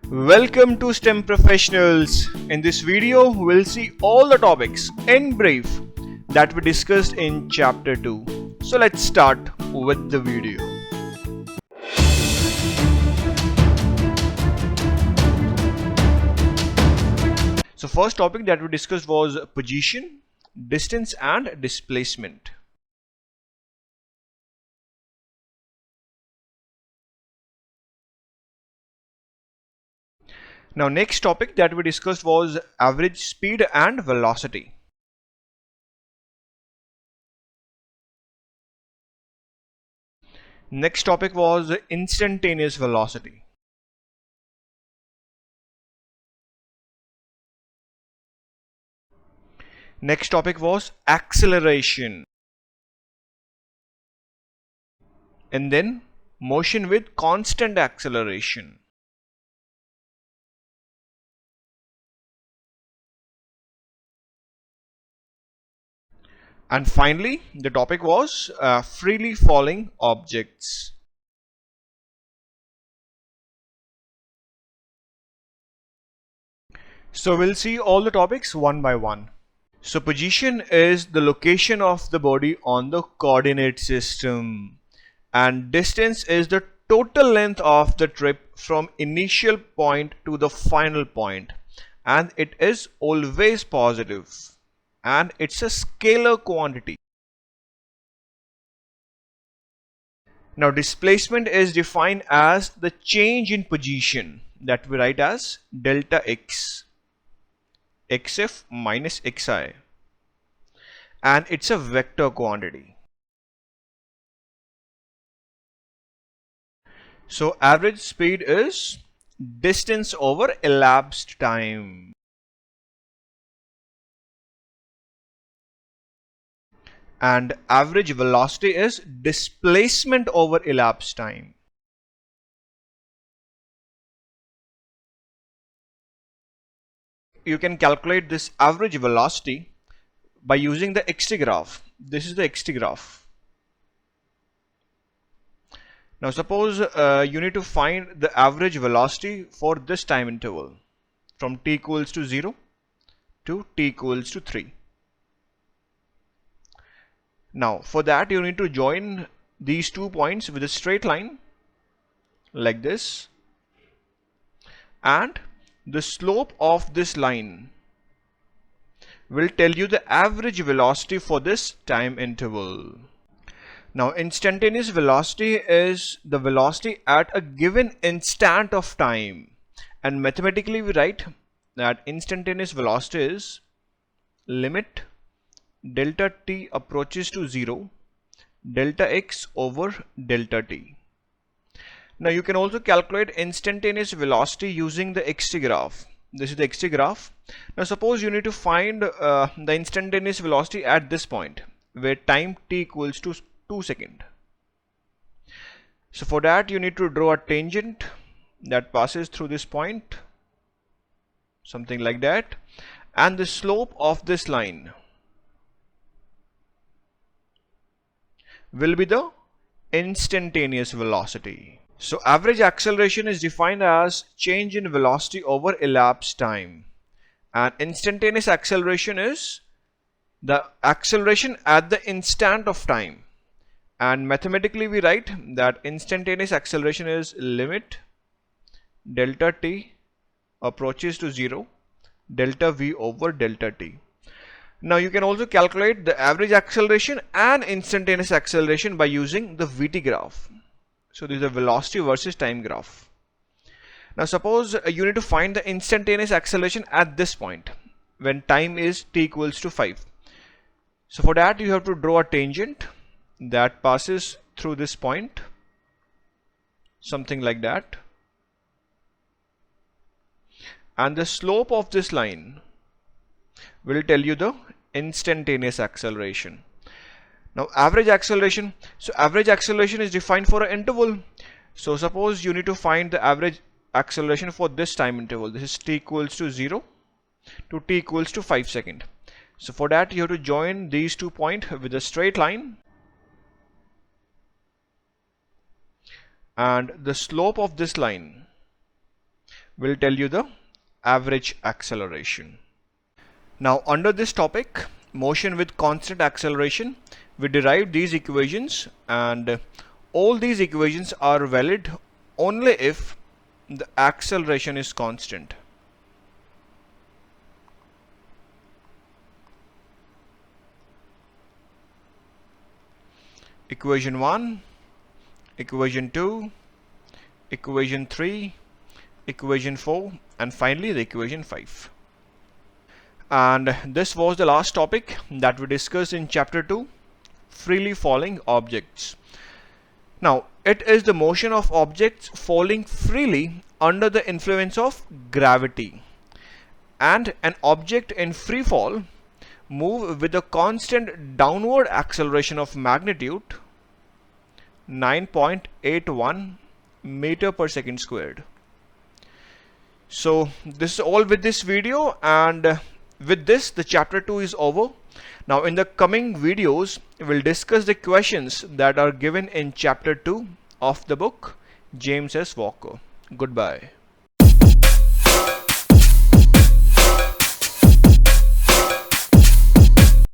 Welcome to STEM Professionals. In this video, we'll see all the topics in brief that we discussed in chapter 2. So let's start with the video. So first topic that we discussed was position, distance and displacement. Now next topic that we discussed was average speed and velocity. Next topic was instantaneous velocity. Next topic was acceleration. And then motion with constant acceleration. And finally, the topic was freely falling objects. So we'll see all the topics one by one. So position is the location of the body on the coordinate system, and distance is the total length of the trip from initial point to the final point, and it is always positive, and it's a scalar quantity. Now displacement is defined as the change in position that we write as delta x, xf minus xi, and it's a vector quantity. So average speed is distance over elapsed time. And average velocity is displacement over elapsed time. You can calculate this average velocity by using the xt graph. This is the xt graph. Now suppose you need to find the average velocity for this time interval from t equals to 0 to t equals to 3. Now for that you need to join these 2 points with a straight line like this, and the slope of this line will tell you the average velocity for this time interval. Now instantaneous velocity is the velocity at a given instant of time, and mathematically we write that instantaneous velocity is limit delta t approaches to 0 delta x over delta t. Now you can also calculate instantaneous velocity using the xt graph. This is the xt graph. Now suppose you need to find the instantaneous velocity at this point where time t equals to 2 seconds. So for that you need to draw a tangent that passes through this point, something like that, and the slope of this line will be the instantaneous velocity. So average acceleration is defined as change in velocity over elapsed time, and instantaneous acceleration is the acceleration at the instant of time, and mathematically we write that instantaneous acceleration is limit delta t approaches to 0 delta v over delta t. Now you can also calculate the average acceleration and instantaneous acceleration by using the vt graph. So this is a velocity versus time graph. Now suppose you need to find the instantaneous acceleration at this point when time is t equals to 5. So for that you have to draw a tangent that passes through this point, something like that, and the slope of this line will tell you the instantaneous acceleration. Now average acceleration, so average acceleration is defined for an interval. So suppose you need to find the average acceleration for this time interval. This is t equals to 0 to t equals to 5 seconds. So for that you have to join these 2 points with a straight line, and the slope of this line will tell you the average acceleration. Now under this topic, motion with constant acceleration, we derived these equations, and all these equations are valid only if the acceleration is constant. Equation 1, equation 2, equation 3, equation 4, and finally the equation 5. And this was the last topic that we discussed in chapter 2, freely falling objects. Now it is the motion of objects falling freely under the influence of gravity, and an object in free fall move with a constant downward acceleration of magnitude 9.81 meter per second squared. So this is all with this video, and with this the chapter 2 is over. Now in the coming videos we'll discuss the questions that are given in chapter 2 of the book James S. Walker. Goodbye.